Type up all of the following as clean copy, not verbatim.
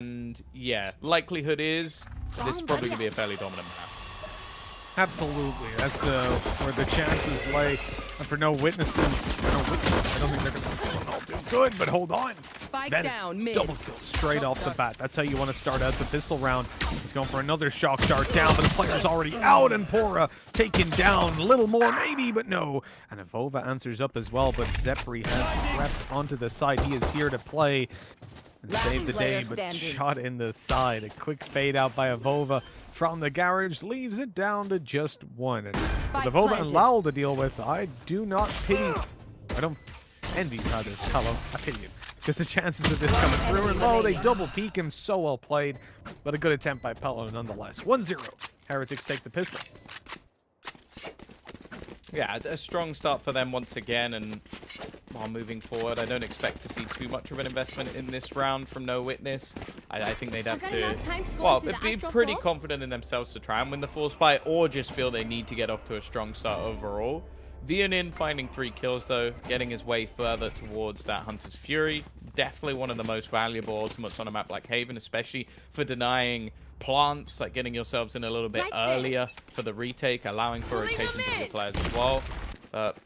And yeah, likelihood is this is probably going to be a fairly dominant map. Absolutely. That's where the chances lay. And for no witnesses, I don't think they're going to all do good, but hold on. Spike That down mid. double kill straight off the bat. That's how you want to start out the pistol round. He's going for another shock dart down, but the player's already out, and Pora taken down. A little more maybe, but no. And Avova answers up as well, but Zephyr has crept onto the side. He is here to play and save the day, but shot in the side. A quick fade out by Avova from the garage leaves it down to just one. And with Avova and Lowell to deal with, I do not pity. I don't envy you, rather. Hello, I pity you. Because the chances of this coming through are low. They double peek him. So well played, but a good attempt by Pello nonetheless. 1-0. Heretics take the pistol. Yeah, a strong start for them once again, and while moving forward, I don't expect to see too much of an investment in this round from No Witness. I think they'd have to be pretty confident in themselves to try and win the Force Fight, or just feel they need to get off to a strong start overall. Vianin finding 3 kills though, getting his way further towards that Hunter's Fury. Definitely one of the most valuable ultimates on a map like Haven, especially for denying plants, like getting yourselves in a little bit earlier for the retake, allowing for rotations of your players as well.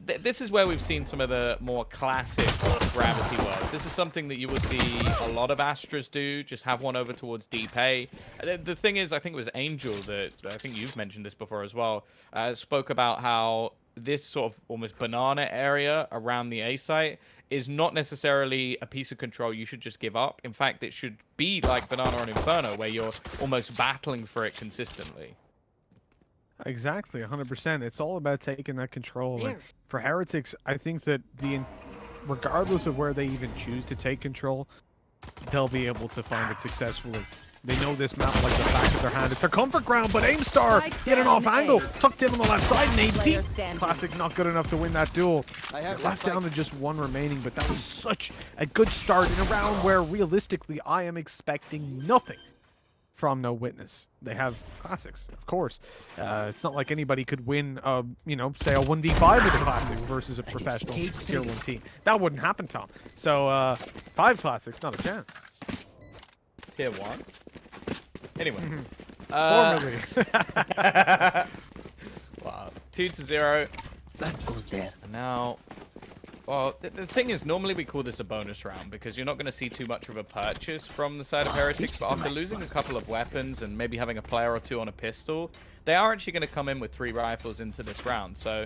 This is where we've seen some of the more classic gravity worlds. This is something that you will see a lot of Astras do, just have one over towards deep A. The thing is, I think it was Angel that, I think you've mentioned this before as well, spoke about how this sort of almost banana area around the A site is not necessarily a piece of control you should just give up. In fact, it should be like Banana on Inferno, where you're almost battling for it consistently. Exactly, 100%. It's all about taking that control. And for Heretics, I think that regardless of where they even choose to take control, they'll be able to find it successfully. They know this map like the back of their hand. It's their comfort ground, but Aimstar hit an off angle. Tucked him on the left side, and a deep classic not good enough to win that duel. They're left down to just one remaining, but that was such a good start in a round where realistically I am expecting nothing from No Witness. They have classics, of course. It's not like anybody could win, you know, say a 1v5 with a classic versus a professional tier 1 team. That wouldn't happen, Tom. So 5 classics, not a chance. Tier 1. Anyway. Formerly. Wow. 2-0. That goes there. And now, well, the thing is, normally we call this a bonus round because you're not going to see too much of a purchase from the side of Heretics, but after losing a couple of weapons and maybe having a player or 2 on a pistol, they are actually going to come in with 3 rifles into this round. So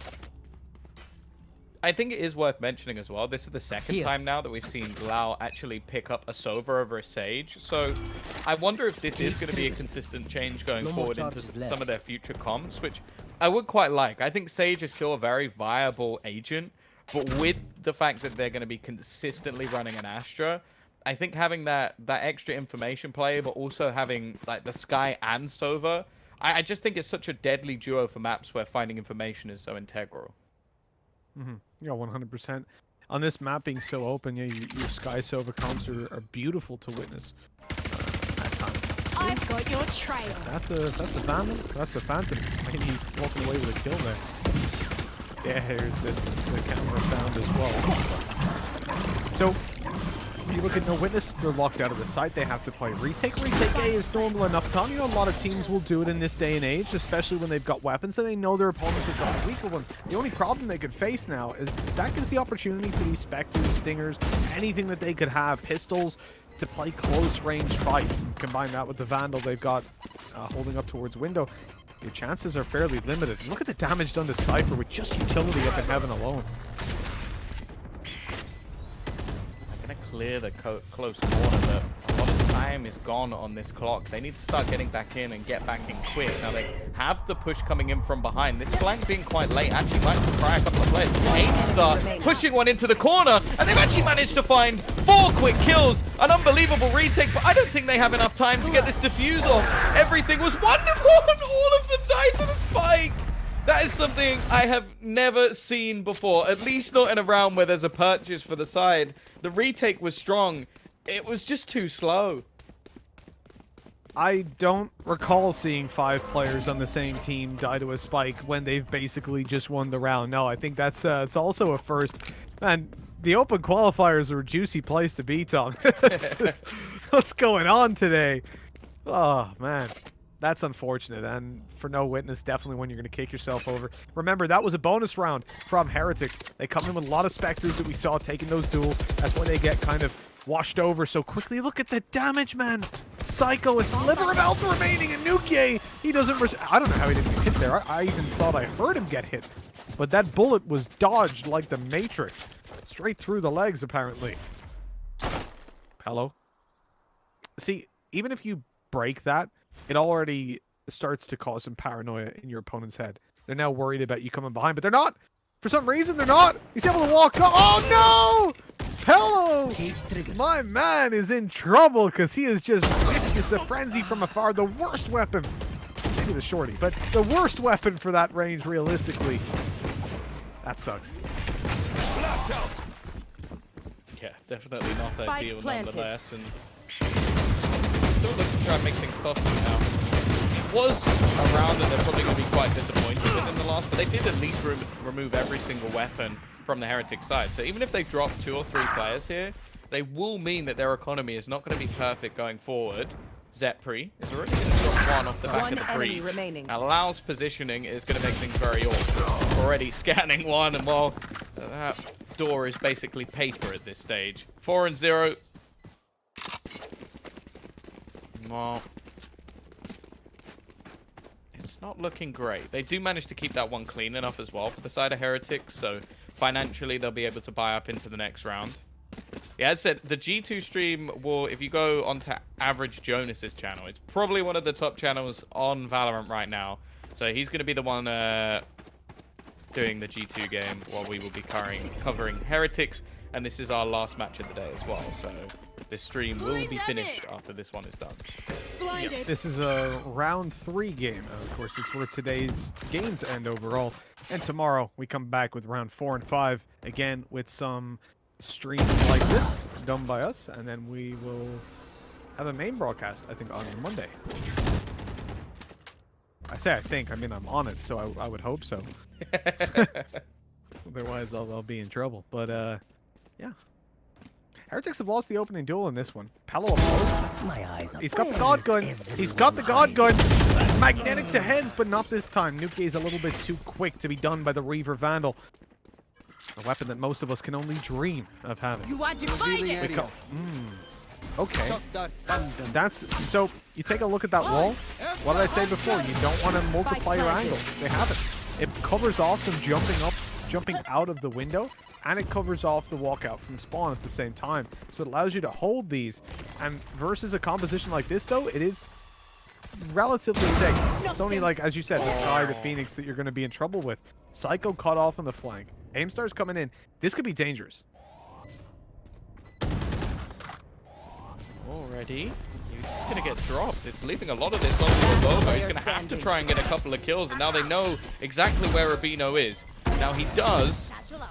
I think it is worth mentioning as well, this is the second time now that we've seen Lau actually pick up a Sova over a Sage. So I wonder if this is going to be a consistent change going forward into some of their future comps, which I would quite like. I think Sage is still a very viable agent, but with the fact that they're going to be consistently running an Astra, I think having that extra information play, but also having like the Sky and Sova, I just think it's such a deadly duo for maps where finding information is so integral. Yeah, 100%. On this map being so open, yeah, your Sky Sova comps are beautiful to witness. At times. I've got your trail. That's a Vandal. That's a Phantom. I think he's walking away with a kill there. Yeah, here's the camera found as well. So you look at No Witness, they're locked out of the site. They have to play retake. Retake A is normal enough, Tom. You know, a lot of teams will do it in this day and age, especially when they've got weapons and they know their opponents have got weaker ones. The only problem they could face now is that gives the opportunity for these Spectres, Stingers, anything that they could have, pistols, to play close range fights. And combine that with the Vandal they've got holding up towards window, your chances are fairly limited. Look at the damage done to Cypher with just utility up in Heaven alone. Clear the close corner, but a lot of time is gone on this clock. They need to start getting back in and get back in quick. Now they have the push coming in from behind. This flank being quite late actually might surprise a couple of players. Aimstar pushing one into the corner, and they've actually managed to find 4 quick kills. An unbelievable retake, but I don't think they have enough time to get this defuse off. Everything was wonderful, and all of them died to the spike. That is something I have never seen before, at least not in a round where there's a purchase for the side. The retake was strong. It was just too slow. I don't recall seeing 5 players on the same team die to a spike when they've basically just won the round. No, I think that's it's also a first. Man, the open qualifiers are a juicy place to be, Tom. What's going on today? Oh, man. That's unfortunate, and for no witness, definitely when you're going to kick yourself over. Remember, that was a bonus round from Heretics. They come in with a lot of Spectres that we saw taking those duels. That's why they get kind of washed over so quickly. Look at the damage, man. Psycho, a sliver of health remaining, and Nuke, he doesn't... I don't know how he didn't get hit there. I even thought I heard him get hit. But that bullet was dodged like the Matrix. Straight through the legs, apparently. Hello? See, even if you break that, it already starts to cause some paranoia in your opponent's head. They're now worried about you coming behind, but they're not. For some reason, they're not. He's able to walk up. Oh, no! Hello! My man is in trouble because he is just... It's a frenzy from afar. The worst weapon. Maybe the shorty, but the worst weapon for that range, realistically. That sucks. Flash out. Yeah, definitely not ideal nonetheless. And still looking to try and make things possible now. It was a round that they're probably going to be quite disappointed with in the last, but they did at least remove every single weapon from the Heretic side. So even if they drop 2 or 3 players here, they will mean that their economy is not going to be perfect going forward. Zepri is already going to drop 1 off the back of the breach. Allows positioning is going to make things very awkward. Already scanning 1, and well, that door is basically paid for at this stage. 4 and 0. Well, it's not looking great. They do manage to keep that one clean enough as well for the side of Heretics, so financially they'll be able to buy up into the next round. Yeah, as I said, the G2 stream will, if you go onto Average Jonas's channel, it's probably one of the top channels on Valorant right now. So he's going to be the one doing the G2 game while we will be covering Heretics. And this is our last match of the day as well. So this stream will be finished after this one is done. Yeah, this is a round 3 game. Of course, it's where today's games end overall. And tomorrow we come back with round 4 and 5 again with some streams like this done by us, and then we will have a main broadcast, I think, on Monday. I say I think, I mean I'm on it, so I would hope so. Otherwise I'll be in trouble. But yeah. Heretics have lost the opening duel in this one. Palo opposed. He's got the God gun. He's got the God gun. Magnetic to heads, but not this time. Nuke is a little bit too quick to be done by the Reaver Vandal. A weapon that most of us can only dream of having. You want to fight it? Okay. That's so. You take a look at that wall. What did I say before? You don't want to multiply your angles. They have it. It covers off them jumping out of the window, and it covers off the walkout from spawn at the same time. So it allows you to hold these. And versus a composition like this, though, it is relatively safe. It's only like, as you said, the Sky, the Phoenix that you're going to be in trouble with. Psycho cut off on the flank. Aimstar's coming in. This could be dangerous. Already, he's just going to get dropped. It's leaving a lot of this on the Bobo. He's going to have to try and get a couple of kills, and now they know exactly where Rubino is. Now he does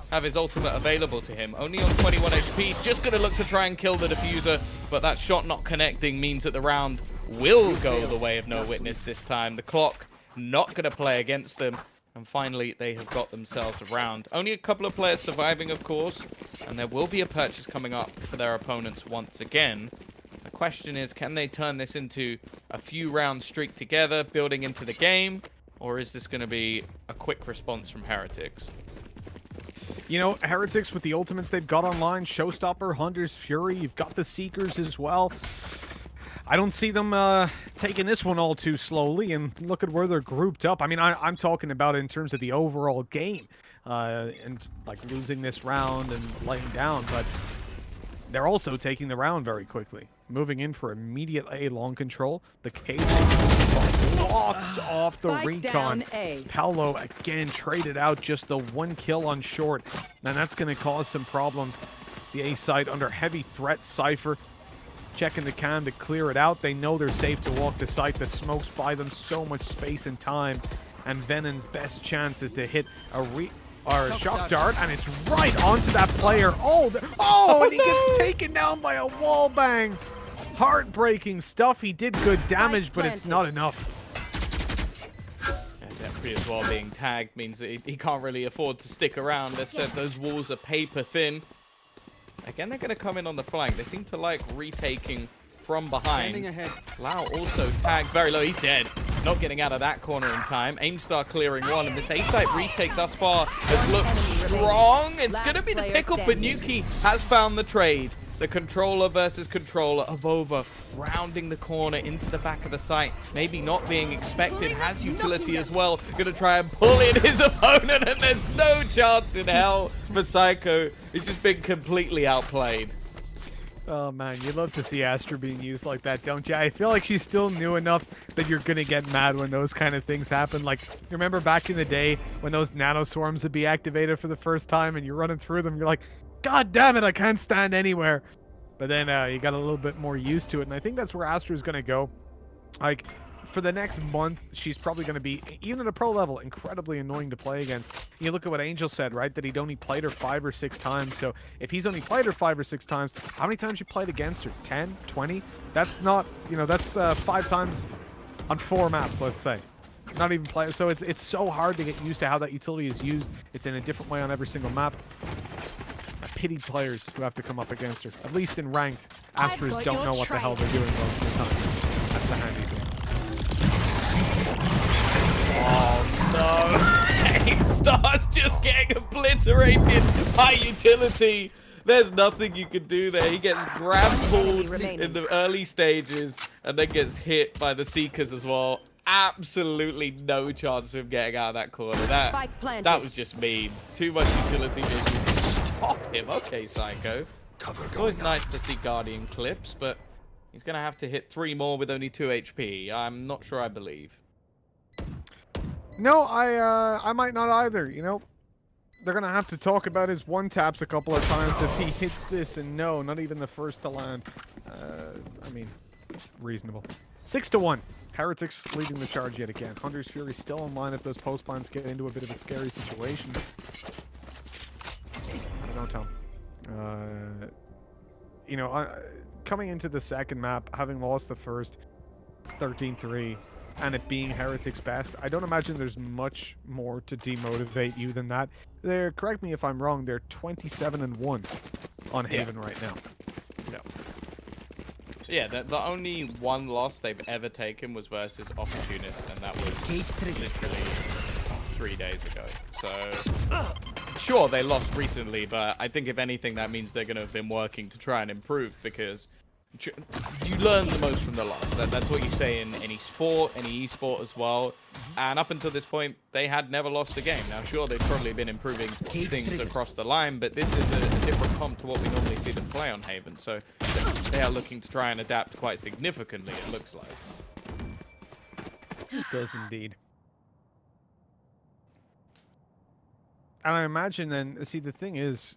have his ultimate available to him, only on 21 HP. Just going to look to try and kill the diffuser, but that shot not connecting means that the round will go the way of no witness this time. The clock not going to play against them. And finally, they have got themselves a round. Only a couple of players surviving, of course. And there will be a purchase coming up for their opponents once again. The question is, can they turn this into a few round streak together, building into the game? Or is this going to be a quick response from Heretics? You know, Heretics with the ultimates they've got online, Showstopper, Hunter's Fury, you've got the Seekers as well. I don't see them taking this one all too slowly, and look at where they're grouped up. I mean, I'm talking about in terms of the overall game, and like losing this round and laying down, but they're also taking the round very quickly. Moving in for immediate A long control. The cage blocks off the recon. Paolo again traded out just the 1 kill on short, and that's going to cause some problems. The A side under heavy threat. Cypher checking the cam to clear it out. They know they're safe to walk the site. The smokes buy them so much space and time. And Venon's best chance is to hit a shock dart, and it's right onto that player. And he gets taken down by a wall bang. Heartbreaking stuff. He did good damage, but it's not enough. Zepri as well being tagged means that he can't really afford to stick around. As said, those walls are paper thin. Again, they're going to come in on the flank. They seem to like retaking from behind. Lau also tagged very low. He's dead. Not getting out of that corner in time. Aimstar clearing one, and this A-site retake thus far has looked strong. It's going to be the pick-up, but Nuki has found the trade. The controller versus controller of Over rounding the corner into the back of the site. Maybe not being expected. Has utility as well. Going to try and pull in his opponent, and there's no chance in hell for Psycho. He's just been completely outplayed. Oh man, you love to see Astra being used like that, don't you? I feel like she's still new enough that you're gonna get mad when those kind of things happen. Like, you remember back in the day when those nano swarms would be activated for the first time and you're running through them, you're like, God damn it, I can't stand anywhere. But then you got a little bit more used to it, and I think that's where Astra's gonna go. Like, for the next month, she's probably going to be, even at a pro level, incredibly annoying to play against. You look at what Angel said, right? That he'd only played her 5 or 6 times. So if he's only played her 5 or 6 times, how many times you played against her? 10? 20? That's not, you know, that's 5 times on 4 maps, let's say. Not even play. So it's so hard to get used to how that utility is used. It's in a different way on every single map. I pity players who have to come up against her. At least in ranked, Astras don't know what the hell they're doing most of the time. That's the handy thing. Oh no! Aimstar's just getting obliterated by utility. There's nothing you can do there. He gets grab pulled in the early stages and then gets hit by the Seekers as well. Absolutely no chance of getting out of that corner. That was just mean. Too much utility to stop him. Okay, Psycho. It's always nice to see Guardian clips, but he's going to have to hit 3 more with only 2 HP. I'm not sure I believe. No, I might not either, you know. They're going to have to talk about his one-taps a couple of times if he hits this, and no, not even the first to land. I mean, reasonable. 6-1. Heretics leading the charge yet again. Hunter's Fury still online if those post plans get into a bit of a scary situation. I don't know, Tom. You know, coming into the second map, having lost the first 13-3, and it being Heretics' best, I don't imagine there's much more to demotivate you than that. Correct me if I'm wrong, they're 27-1 on Haven right now. No. Yeah, the only one loss they've ever taken was versus Opportunist, and that was literally 3 days ago. So, sure, they lost recently, but I think if anything, that means they're going to have been working to try and improve, because you learn the most from the loss. That's what you say in any sport, any esport as well. And up until this point, they had never lost a game. Now, sure, they've probably been improving things across the line, but this is a different comp to what we normally see them play on Haven. So they are looking to try and adapt quite significantly, it looks like. It does indeed. And I imagine then, see, the thing is,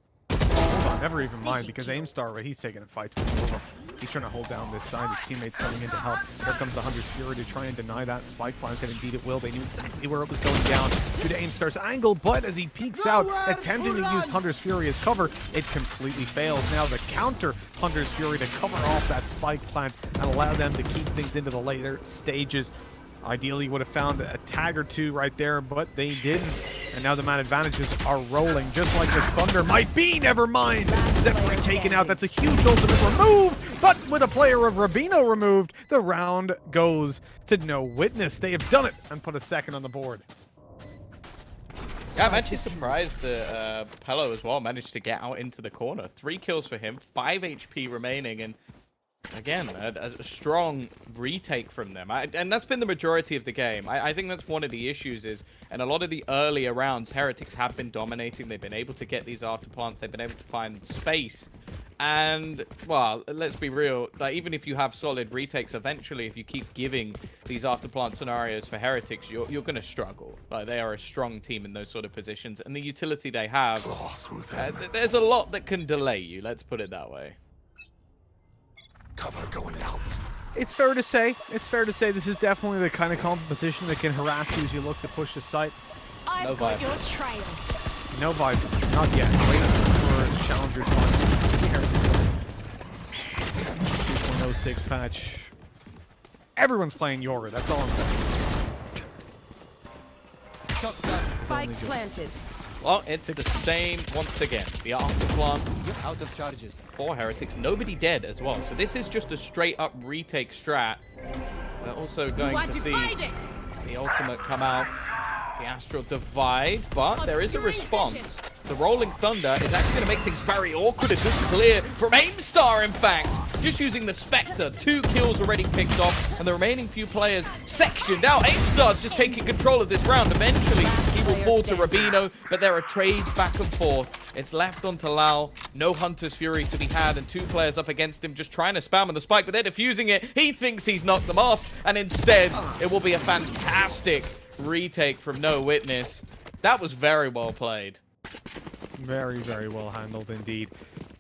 never even mind, because Aimstar, he's taking a fight to move over. He's trying to hold down this side. His teammates coming in to help. Here comes the Hunter's Fury to try and deny that. Spike plans, and indeed it will. They knew exactly where it was going down due to Aimstar's angle, but as he peeks out, attempting to use Hunter's Fury as cover, it completely fails. Now the counter Hunter's Fury to cover off that Spike plant and allow them to keep things into the later stages. Ideally, would have found a tag or 2 right there, but they didn't. And now the man advantages are rolling, just like the Thunder might be. Never mind. Zephyr taken out. That's a huge ultimate remove. But with a player of Rabino removed, the round goes to No Witness. They have done it and put a second on the board. Yeah, I'm actually surprised that Pello as well managed to get out into the corner. 3 kills for him, 5 HP remaining, and again, a strong retake from them. And that's been the majority of the game. I think that's one of the issues is, in a lot of the earlier rounds, Heretics have been dominating. They've been able to get these afterplants. They've been able to find space. And, well, let's be real. Like, even if you have solid retakes, eventually, if you keep giving these afterplant scenarios for Heretics, you're going to struggle. Like, they are a strong team in those sort of positions. And the utility they have, there's a lot that can delay you. Let's put it that way. Cover going out. It's fair to say. It's fair to say this is definitely the kind of composition that can harass you as you look to push the site. I've got your trail. No Viper. Not yet. Wait for Challengers 1. 2.06 patch. Everyone's playing Yoru. That's all I'm saying. Spike planted. Well, it's the same once again. The afterplant You're out of charges. for Heretics. Nobody dead as well. So this is just a straight up retake strat. We're also going to see the ultimate come out. The Astral Divide, but there is a response. The Rolling Thunder is actually going to make things very awkward. A good clear from Aimstar, in fact. Just using the Spectre. 2 kills already picked off, and the remaining few players sectioned out. Aimstar's just taking control of this round. Eventually, he will fall to Rubino, but there are trades back and forth. It's left onto Lau. No Hunter's Fury to be had, and 2 players up against him just trying to spam on the spike, but they're defusing it. He thinks he's knocked them off, and instead, it will be a fantastic retake from No Witness. That was very well played. Very, very well handled indeed.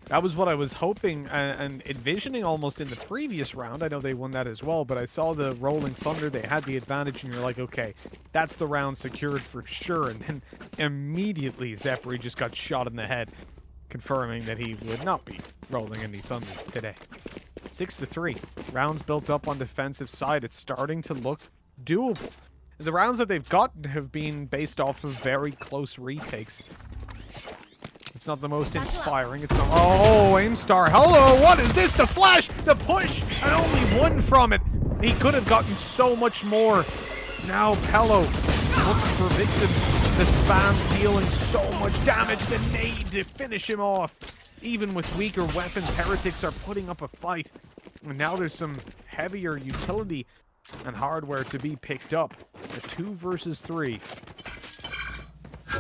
That was what I was hoping and envisioning almost in the previous round. I know they won that as well, but I saw the Rolling Thunder. They had the advantage, and you're like, okay, that's the round secured for sure. And then immediately, Zephyr just got shot in the head, confirming that he would not be rolling any Thunders today. 6-3. Rounds built up on defensive side. It's starting to look doable. The rounds that they've gotten have been based off of very close retakes. It's not the most inspiring. It's not. Oh, Aimstar. Hello, what is this? The flash, the push, and only 1 from it. He could have gotten so much more. Now Pello looks for victims. The spam's dealing so much damage. The nade to finish him off. Even with weaker weapons, Heretics are putting up a fight. And now there's some heavier utility and hardware to be picked up. A 2 versus 3.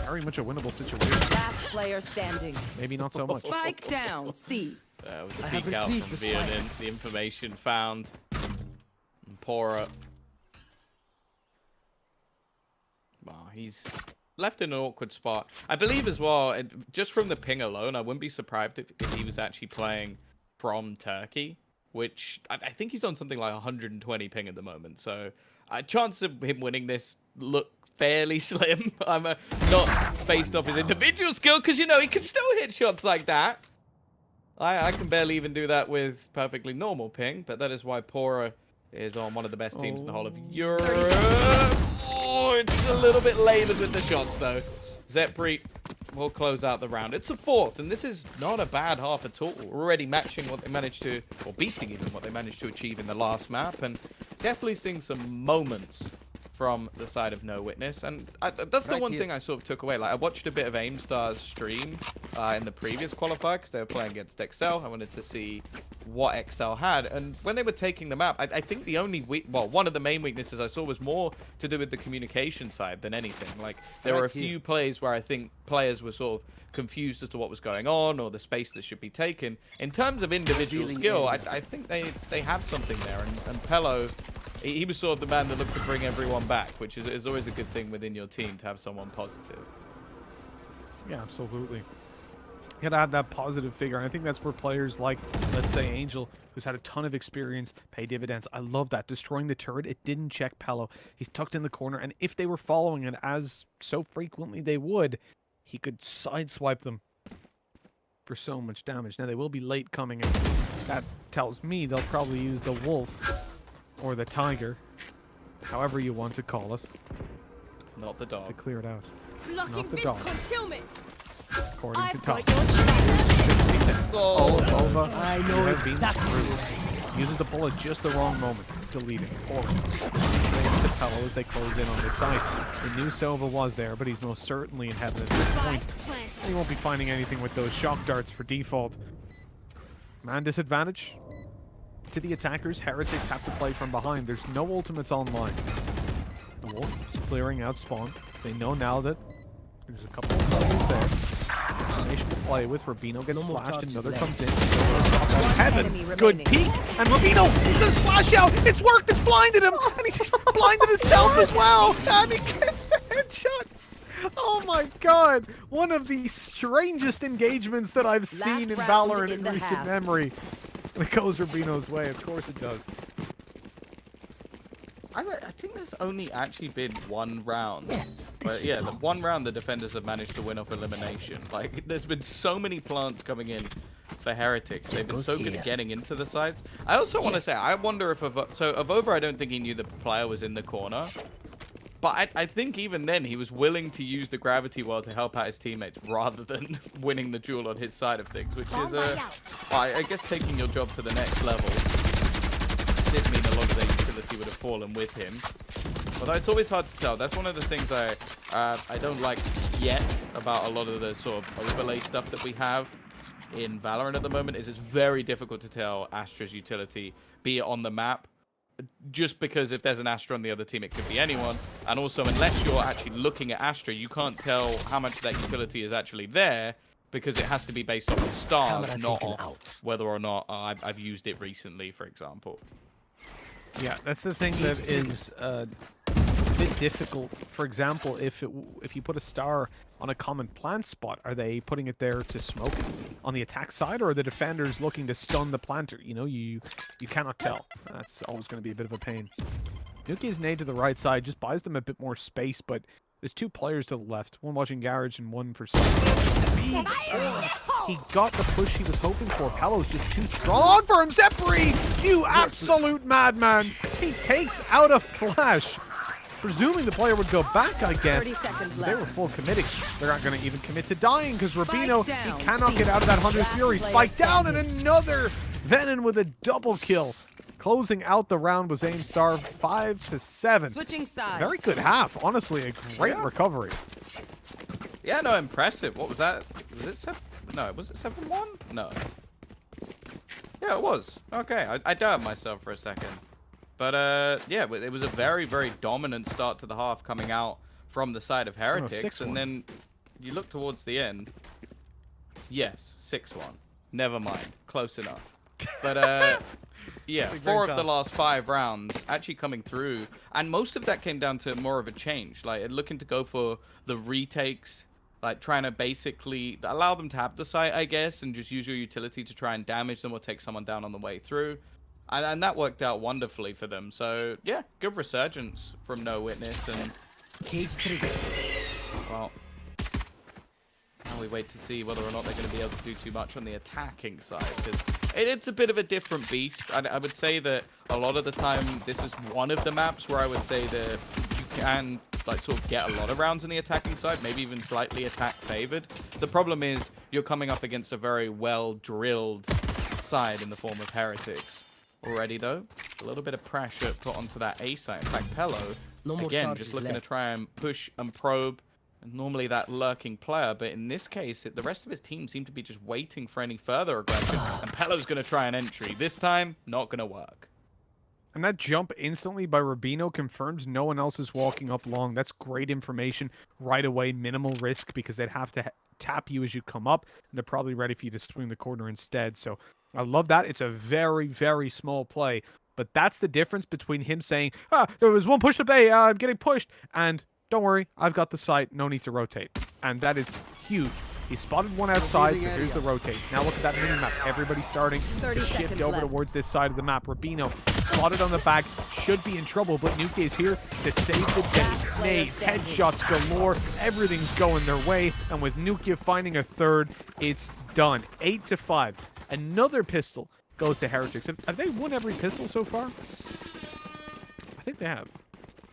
Very much a winnable situation. Last player standing. Maybe not so much. Spike down. C. That was a peek out from Vianen. The information found. And Pora. Wow, he's left in an awkward spot. I believe as well, just from the ping alone, I wouldn't be surprised if he was actually playing from Turkey, which I think he's on something like 120 ping at the moment. So chance of him winning this look fairly slim. I'm not based off his individual skill, because, you know, he can still hit shots like that. I can barely even do that with perfectly normal ping, but that is why Pora is on one of the best teams in the whole of Europe. Oh, it's a little bit laboured with the shots, though. Zepri will close out the round. It's a 4th, and this is not a bad half at all. We're already matching what they managed to, or beating even what they managed to achieve in the last map, and definitely seeing some moments from the side of No Witness. And that's the one thing I sort of took away. Like, I watched a bit of Aimstar's stream in the previous qualifier, because they were playing against XL. I wanted to see what XL had, and when they were taking the map, I think the only one of the main weaknesses I saw was more to do with the communication side than anything. Like, there were a few plays where I think players were sort of confused as to what was going on, or the space that should be taken. In terms of individual skill, I think they have something there, and Pello, he was sort of the man that looked to bring everyone back, which is always a good thing within your team, to have someone positive. Yeah, absolutely. You gotta have that positive figure, and I think that's where players like, let's say, Angel, who's had a ton of experience, pay dividends. I love that. Destroying the turret, it didn't check Pello. He's tucked in the corner, and if they were following it, as so frequently they would, he could sideswipe them for so much damage. Now, they will be late coming in. That tells me they'll probably use the wolf or the tiger, however you want to call it. Not the dog. To clear it out. Blocking Not the this dog. concealment. According to I've Tom. got your trail. Ova. I know exactly. Uses the bullet just the wrong moment. Deleting. The Pello as they close in on the side. We knew Sova was there, but he's most certainly in heaven at this point. And he won't be finding anything with those shock darts for default. Man disadvantage to the attackers. Heretics have to play from behind. There's no ultimates online. The wolf clearing out spawn. They know now that there's a couple of players there. Information to play with. Rubino gets flashed. Another comes in. Heaven. Good peek. And Rubino, he's going to splash out. It's worked. It's blinded him. And he's blinded himself as well. And he gets the headshot. Oh my god. One of the strangest engagements that I've seen in Valorant in recent memory. It goes Rubino's way. Of course it does. I think there's only actually been one round. But yeah, the one round the defenders have managed to win off elimination. Like, there's been so many plants coming in for Heretics. They've been so good at getting into the sides. I also want to say, I wonder if so Avova, I don't think he knew the player was in the corner. But I think even then he was willing to use the gravity well to help out his teammates rather than winning the duel on his side of things, which is, I guess, taking your job to the next level. Did mean a lot of their utility would have fallen with him. Although it's always hard to tell. That's one of the things I don't like yet about a lot of the sort of overlay stuff that we have in Valorant at the moment, is it's very difficult to tell Astra's utility, be it on the map, just because if there's an Astra on the other team, it could be anyone. And also, unless you're actually looking at Astra, you can't tell how much that utility is actually there, because it has to be based off the stars, not off whether or not I've used it recently, for example. Yeah, that's the thing that is a bit difficult. For example, if you put a star on a common plant spot, are they putting it there to smoke it on the attack side, or are the defenders looking to stun the planter? You know, you cannot tell. That's always going to be a bit of a pain. Nuki's nade to the right side just buys them a bit more space, but there's two players to the left, one watching Garage and one for side. He got the push he was hoping for. Paolo's just too strong for him. Zeppri, you absolute madman. He takes out a flash. Presuming the player would go back, I guess. They were full committing. They're not going to even commit to dying because Rubino, he cannot get out of that Hunter's Fury. Spike down, and another Venom with a double kill. Closing out the round was Aim Star 5-7. Switching sides. Very good half. Honestly, a great recovery. Yeah, no, impressive. What was that? Was it 7? No, was it 7-1? No. Yeah, it was. Okay, I doubted myself for a second. But, yeah, it was a very, very dominant start to the half coming out from the side of Heretics. And then you look towards the end. Yes, 6-1. Never mind. Close enough. But, yeah, 4 of the last 5 rounds actually coming through. And most of that came down to more of a change. Like, looking to go for the retakes. Like, trying to basically allow them to have the site, I guess. And just use your utility to try and damage them or take someone down on the way through. And that worked out wonderfully for them. So, yeah, good resurgence from No Witness. And Cage triggered. well, now we wait to see whether or not they're going to be able to do too much on the attacking side. Because it's a bit of a different beast. I would say that a lot of the time, this is one of the maps where I would say that you can like sort of get a lot of rounds on the attacking side, maybe even slightly attack favored. The problem is you're coming up against a very well-drilled side in the form of Heretics. Already, though, a little bit of pressure put onto that A site. In fact, Pello, again, just looking to try and push and probe. And normally that lurking player, but in this case, the rest of his team seem to be just waiting for any further aggression. And Pello's going to try an entry. This time, not going to work. And that jump instantly by Rubino confirms no one else is walking up long. That's great information right away. Minimal risk because they'd have to tap you as you come up. And they're probably ready for you to swing the corner instead. So I love that. It's a very, very small play. But that's the difference between him saying, there was one push up A, I'm getting pushed. And don't worry, I've got the sight. No need to rotate. And that is huge. He spotted one outside, so here's the rotates. Now look at that mini-map. Everybody starting to shift over towards this side of the map. Rubino spotted on the back, should be in trouble, but Nuke is here to save the day. Nades, headshots galore, everything's going their way, and with Nuke finding a third, it's done. 8-5. Another pistol goes to Heretics. Have they won every pistol so far? I think they have.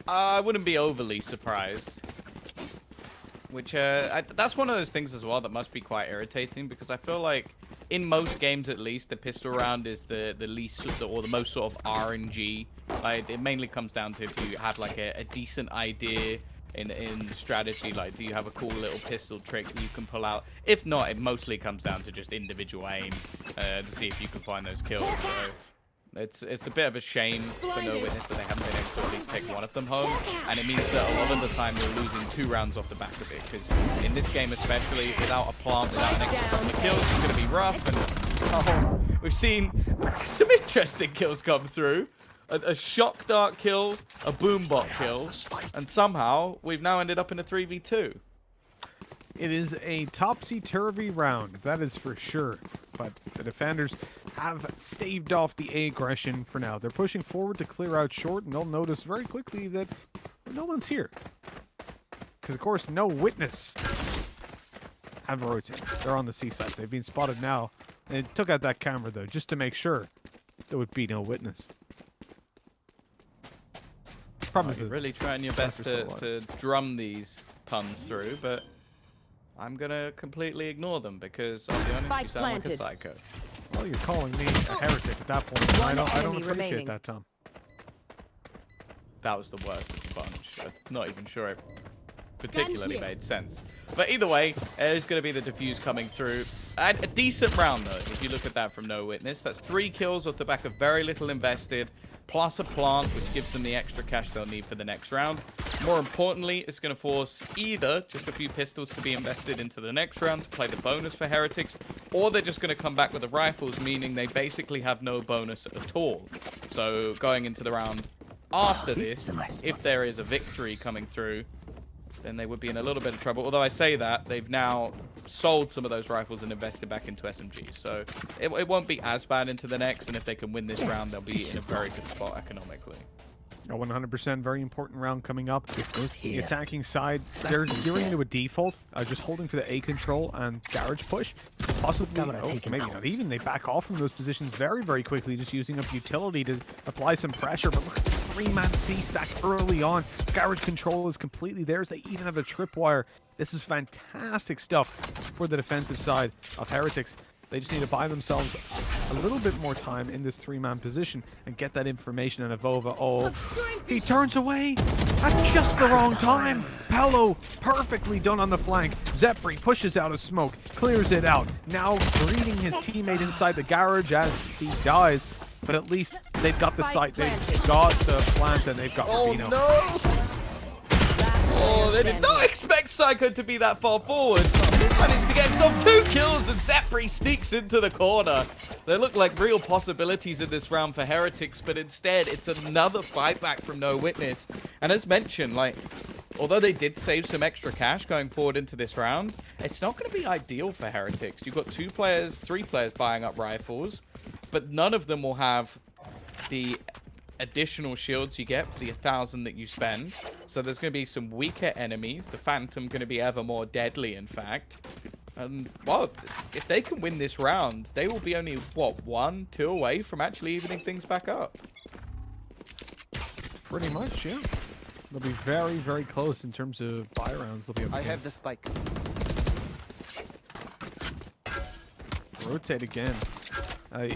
I wouldn't be overly surprised. Which, that's one of those things as well that must be quite irritating, because I feel like in most games at least, the pistol round is the least, or the most sort of RNG. Like, it mainly comes down to if you have like a decent idea in strategy, like do you have a cool little pistol trick that you can pull out. If not, it mostly comes down to just individual aim to see if you can find those kills. So it's a bit of a shame for No Witness that they haven't been able to at least take one of them home, and it means that a lot of the time you're losing 2 rounds off the back of it, because in this game especially, without a plant, without an extra couple of kills, it's going to be rough. And we've seen some interesting kills come through. A shock dart kill, a boom bot kill, and somehow we've now ended up in a 3v2. It is a topsy-turvy round, that is for sure. But the defenders have staved off the A aggression for now. They're pushing forward to clear out short, and they'll notice very quickly that no one's here. Because, of course, No Witness have rotated. They're on the C side. They've been spotted now. And it took out that camera, though, just to make sure there would be no witness. Problem is You're that really trying your best to drum these puns through, but I'm gonna completely ignore them because I'll be honest, Spike you sound like a planted. psycho. Well, you're calling me a heretic at that point. One I don't enemy appreciate remaining. that, Tom. That was the worst of the bunch. I'm not even sure it particularly made sense. But either way, there's going to be the defuse coming through. And a decent round, though, if you look at that from No Witness. That's 3 kills off the back of very little invested, plus a plant, which gives them the extra cash they'll need for the next round. More importantly, it's going to force either just a few pistols to be invested into the next round to play the bonus for Heretics, or they're just going to come back with the rifles, meaning they basically have no bonus at all. So going into the round after this, if there is a victory coming through, then they would be in a little bit of trouble. Although I say that, they've now sold some of those rifles and invested back into SMGs. So it won't be as bad into the next, and if they can win this round, they'll be in a very good spot economically. A 100% very important round coming up. The attacking side, they're gearing into a default, just holding for the A control and garage push. Possibly, maybe not even. They back off from those positions very, very quickly, just using up utility to apply some pressure. But look at this 3-man C stack early on. Garage control is completely theirs. They even have a tripwire. This is fantastic stuff for the defensive side of Heretics. They just need to buy themselves a little bit more time in this 3-man position and get that information. And Avova, oh, he turns away at just the wrong time. Pello, perfectly done on the flank. Zepri pushes out a smoke, clears it out. Now greeting his teammate inside the garage as he dies. But at least they've got the site, they've got the plant, and they've got Rubino. No! Oh, they did not expect Psycho to be that far forward. Managed to get himself 2 kills, and Zepri sneaks into the corner. They look like real possibilities in this round for Heretics, but instead, it's another fight back from No Witness. And as mentioned, like, although they did save some extra cash going forward into this round, it's not going to be ideal for Heretics. You've got 3 players buying up rifles, but none of them will have the additional shields you get for the 1,000 that you spend. So there's going to be some weaker enemies. The Phantom going to be ever more deadly, in fact. And, well, if they can win this round, they will be only, what, 1, 2 away from actually evening things back up. Pretty much, yeah. They'll be very, very close in terms of buy rounds. They'll be able to have the spike. rotate again.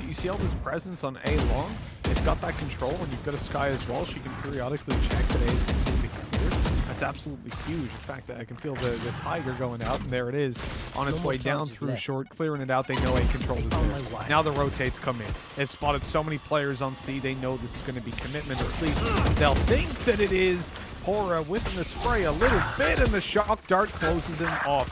You see all this presence on A long? They've got that control, and you've got a Sky as well. She can periodically check that A is completely cleared. That's absolutely huge. In fact, I can feel the Tiger going out, and there it is on its way down through short, clearing it out. They know A control is there. Now the rotates come in. They've spotted so many players on C. They know this is going to be commitment, or at least they'll think that it is. Hora whipping the spray a little bit, and the shock dart closes him off.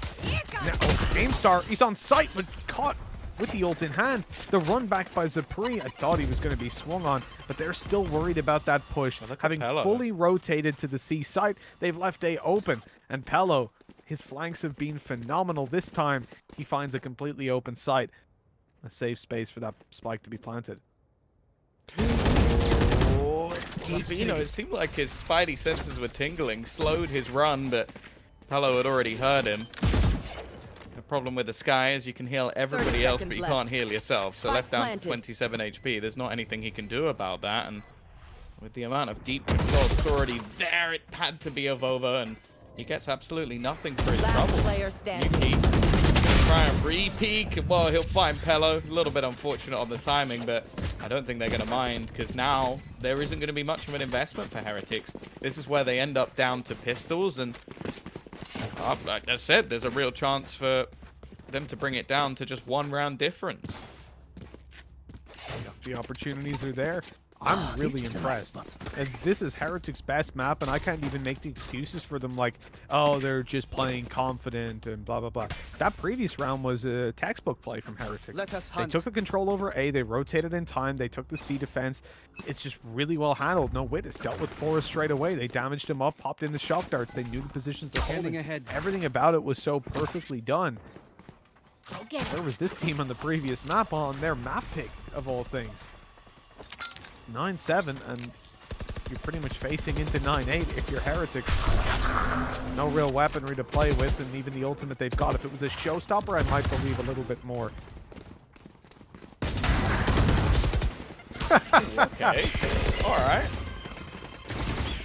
Now, GameStar, he's on site, but caught with the ult in hand. The run back by Zepri, I thought he was going to be swung on, but they're still worried about that push. Having fully rotated to the C site, they've left A open. And Pello, his flanks have been phenomenal. This time, he finds a completely open site. A safe space for that spike to be planted. Vino, it seemed like his spidey senses were tingling, slowed his run, but Pello had already heard him. The problem with the Sky is you can heal everybody else, but you can't heal yourself. So left down to 27 HP, there's not anything he can do about that. And with the amount of deep control that's already there, it had to be Avova, and he gets absolutely nothing for his trouble. Yuki try and re-peek. Well, he'll find Pello. A little bit unfortunate on the timing, but I don't think they're going to mind, because now there isn't going to be much of an investment for Heretics. This is where they end up down to pistols, and like I said, there's a real chance for them to bring it down to just 1 round difference. The opportunities are there. I'm really impressed. And this is Heretics' best map, and I can't even make the excuses for them like, oh, they're just playing confident and blah, blah, blah. That previous round was a textbook play from Heretics. They took the control over A, they rotated in time, they took the C defense. It's just really well handled. No Witness dealt with Forrest straight away. They damaged him up, popped in the shock darts. They knew the positions they're holding. Everything about it was so perfectly done. Where was this team on the previous map on their map pick, of all things? 9-7, and you're pretty much facing into 9-8 if you're Heretics. No real weaponry to play with, and even the ultimate they've got. If it was a showstopper, I might believe a little bit more. Okay. Alright.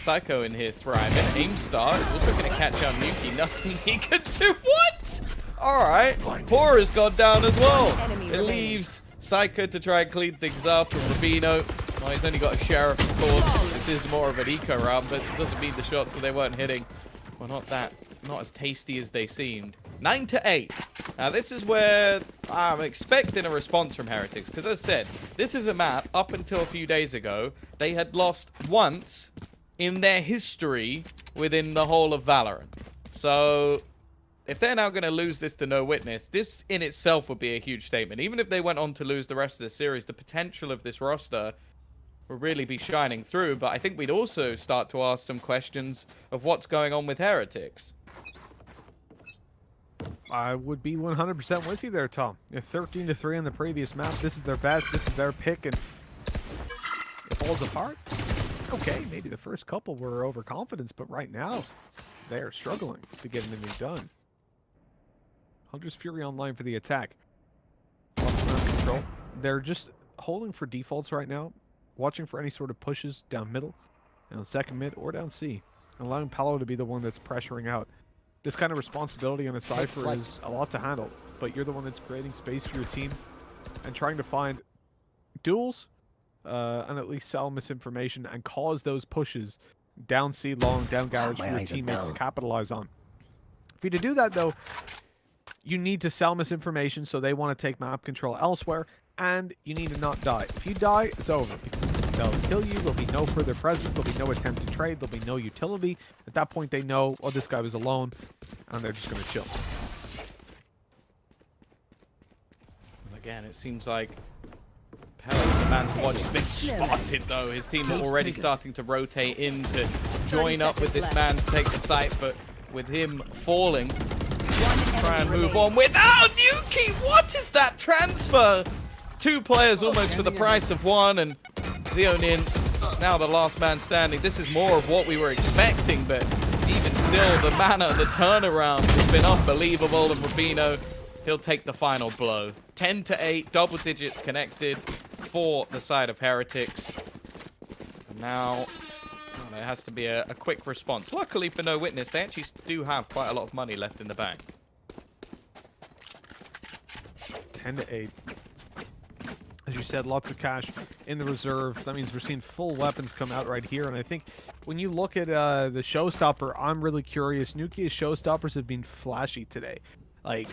Psycho in here thriving. Aimstar is also going to catch out Nuki. Nothing he could do. What? All right. Pora's gone down as well. It leaves Psycho to try and clean things up. And Rubino, well, he's only got a sheriff, of course. This is more of an eco round, but it doesn't mean the shots that they weren't hitting were not as tasty as they seemed. 9-8. Now, this is where I'm expecting a response from Heretics. Because as I said, this is a map, up until a few days ago, they had lost once in their history within the whole of Valorant. So, if they're now going to lose this to No Witness, this in itself would be a huge statement. Even if they went on to lose the rest of the series, the potential of this roster will really be shining through. But I think we'd also start to ask some questions of what's going on with Heretics. I would be 100% with you there, Tom. If 13-3 on the previous map, this is their best, this is their pick, and it falls apart. Okay, maybe the first couple were overconfidence, but right now, they are struggling to get anything done. Hunter's Fury online for the attack. Lost amount of control. They're just holding for defaults right now, watching for any sort of pushes down middle, down second mid, or down C, allowing Palo to be the one that's pressuring out. This kind of responsibility on a Cypher is a lot to handle, but you're the one that's creating space for your team and trying to find duels and at least sell misinformation and cause those pushes down C long, down garage for your teammates to capitalize on. For you to do that, though, you need to sell misinformation so they want to take map control elsewhere, and you need to not die. If you die, it's over. They'll kill you, there'll be no further presence, there'll be no attempt to trade, there'll be no utility. At that point, they know, oh, this guy was alone, and they're just going to chill. Again, it seems like Pelo's the man to watch. He's been spotted, though. His team are already starting to rotate in to join up with this man to take the site, but with him falling, try and move on without Nuki. What is that transfer? Two players almost for the price of one, and Leonin now the last man standing. This is more of what we were expecting, but even still, the manner, the turnaround has been unbelievable, and Rubino, he'll take the final blow. 10-8, double digits connected for the side of Heretics. And now there has to be a quick response. Luckily for No Witness, they actually do have quite a lot of money left in the bank. 10-8. As you said, lots of cash in the reserve. That means we're seeing full weapons come out right here. And I think when you look at the showstopper, I'm really curious. Nuki's showstoppers have been flashy today. Like,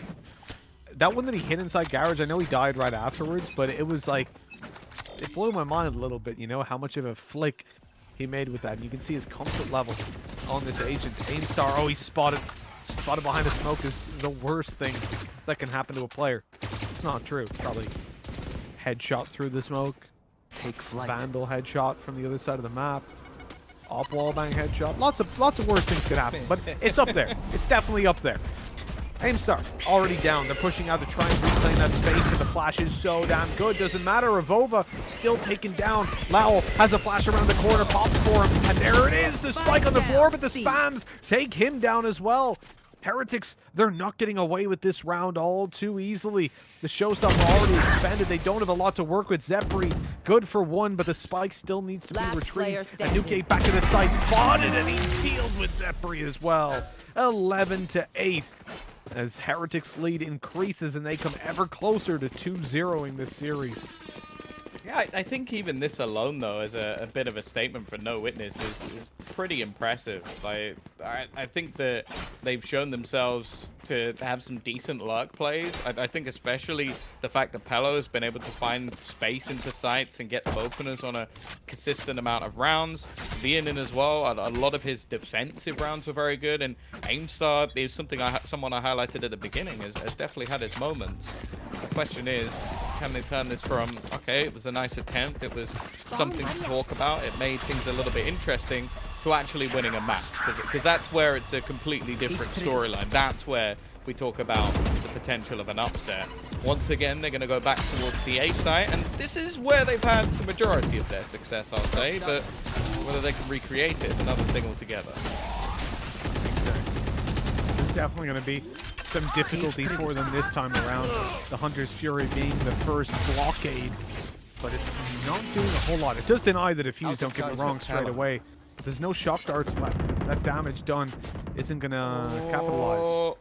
that one that he hit inside garage, I know he died right afterwards, but it was like, it blew my mind a little bit, you know, how much of a flick he made with that. And you can see his comfort level on this agent. Aimstar, oh, he's spotted. Spotted behind a smoke is the worst thing that can happen to a player. It's not true. Probably headshot through the smoke. Take flight. Vandal headshot from the other side of the map. Op wallbang headshot. Lots of worse things could happen, but it's up there. It's definitely up there. Aimstar already down. They're pushing out to try and reclaim that space, but the flash is so damn good. Doesn't matter. Avova still taken down. Lowell has a flash around the corner, pops for him, and there it is. The spike on the floor, but the spams take him down as well. Heretics, they're not getting away with this round all too easily. The showstopper already expanded. They don't have a lot to work with. Zepri, good for one, but the spike still needs to be retrieved. And Nuke back to the site, spotted, and he deals with Zepri as well. 11-8. As Heretics' lead increases and they come ever closer to 2-0ing this series. Yeah, I think even this alone, though, as a bit of a statement for No Witness is pretty impressive. Like, I think that they've shown themselves to have some decent luck plays. I think especially the fact that Pelo has been able to find space into sites and get them openers on a consistent amount of rounds. Leonin as well, a lot of his defensive rounds were very good, and Aimstar is something someone I highlighted at the beginning has definitely had his moments. The question is, can they turn this from, okay, it was a nice attempt, it was something to talk about, it made things a little bit interesting, to actually winning a match? Because that's where it's a completely different storyline. That's where we talk about the potential of an upset. Once again, they're going to go back towards the A site, and this is where they've had the majority of their success, I'll say, but whether they can recreate it is another thing altogether. There's definitely going to be some difficulty for them this time around. The Hunter's Fury being the first blockade, but it's not doing a whole lot. It does deny the defuse, don't get me wrong, straight away. There's no shock darts left. That damage done isn't gonna capitalize.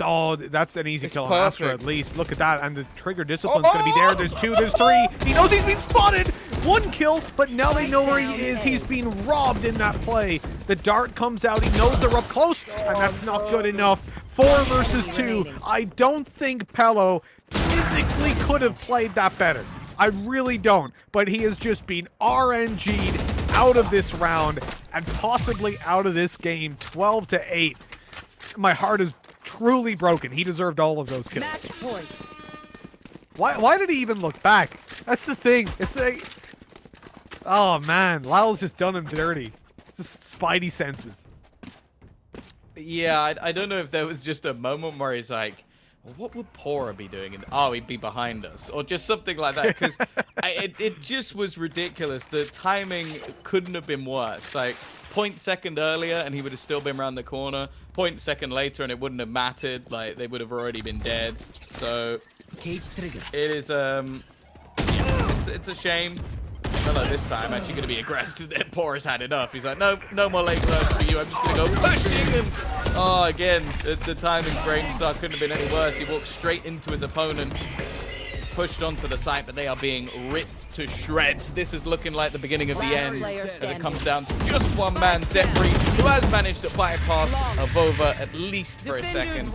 Oh, that's an easy kill on Astra at least. Look at that, and the trigger discipline's gonna be there. There's 2, there's 3. He knows he's been spotted. 1 kill, but now they know where he is. He's been robbed in that play. The dart comes out. He knows they're up close, and that's not good enough. 4 versus 2. I don't think Pello physically could have played that better. I really don't. But he has just been RNG'd out of this round and possibly out of this game 12-8. My heart is truly broken. He deserved all of those kills. Match point. Why did he even look back? That's the thing. It's like, oh man, Lyle's just done him dirty. It's just spidey senses. Yeah, I don't know if there was just a moment where he's like, well, what would Pora be doing? And oh, he'd be behind us, or just something like that. Because it just was ridiculous. The timing couldn't have been worse. Like 0.2 earlier, and he would have still been around the corner. 0.2 later, and it wouldn't have mattered. Like they would have already been dead. So Cage trigger. it is it's a shame. Hello, this time actually going to be aggressive. Pora's had enough. He's like, no more late works for you. I'm just going to go pushing. And oh, again, the timing frame start couldn't have been any worse. He walked straight into his opponent, pushed onto the site, but they are being ripped to shreds. This is looking like the beginning of the end as it comes down to just one man, Zepri, who has managed to bypass Avova at least for a second.